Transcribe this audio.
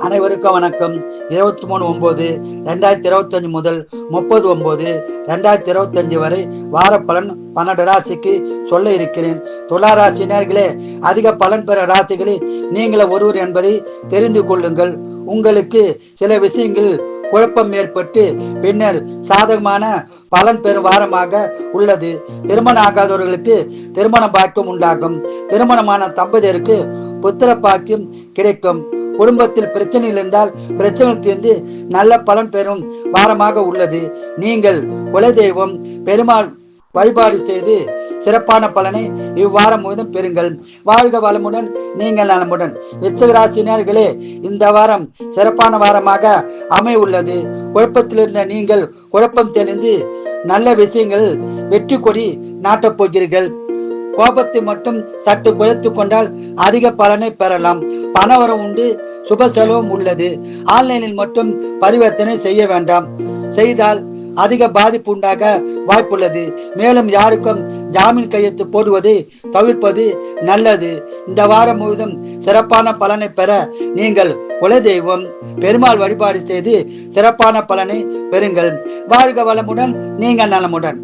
அனைவருக்கும் வணக்கம். 23/9/2025 முதல் 30/9/2025 வரை வார பலன் 12 ராசிக்கு சொல்ல இருக்கிறேன். துலா ராசி நேயர்களே, அதிக பலன் பெற ராசிகளில் நீங்கள் ஒருவர் என்பதை தெரிந்து கொள்ளுங்கள். உங்களுக்கு சில விஷயங்கள் குழப்பம் ஏற்பட்டு பின்னர் சாதகமான பலன் பெறும் வாரமாக உள்ளது. திருமணம் ஆகாதவர்களுக்கு திருமண பாக்கியம் உண்டாகும். திருமணமான தம்பதியருக்கு புத்திர பாக்கியம் கிடைக்கும். குடும்பத்தில் பிரச்சனைகள் இருந்தால் பிரச்சனை தீர்ந்து நல்ல பலன் பெறும் வாரமாக உள்ளது. நீங்கள் குலதெய்வம் பெருமாள் வழிபாடு செய்து சிறப்பான பலனை இவ்வாரம் முழுவதும் பெறுங்கள். வாழ்க வளமுடன், நீங்கள் நலமுடன். விருச்சிக ராசினியர்களே, இந்த வாரம் சிறப்பான வாரமாக அமைய உள்ளது. குழப்பத்தில் இருந்த நீங்கள் குழப்பம் தெளிந்து நல்ல விஷயங்கள் வெற்றி கொடி நாட்டப் போகிறீர்கள். கோபத்தை மட்டும் சற்று குறைத்து கொண்டால் அதிக பலனை பெறலாம். பணவரம் உண்டு, சுப செலவும் உள்ளது. ஆன்லைனில் மட்டும் பரிவர்த்தனை செய்ய வேண்டாம். செய்தால் அதிக பாதிப்பு உண்டாக வாய்ப்புள்ளது. மேலும் யாருக்கும் ஜாமீன் கையெழுத்து போடுவதை தவிர்ப்பது நல்லது. இந்த வாரம் முழுவதும் சிறப்பான பலனை பெற நீங்கள் குலதெய்வம் பெருமாள் வழிபாடு செய்து சிறப்பான பலனை பெறுங்கள். வாழ்க வளமுடன், நீங்கள் நலமுடன்.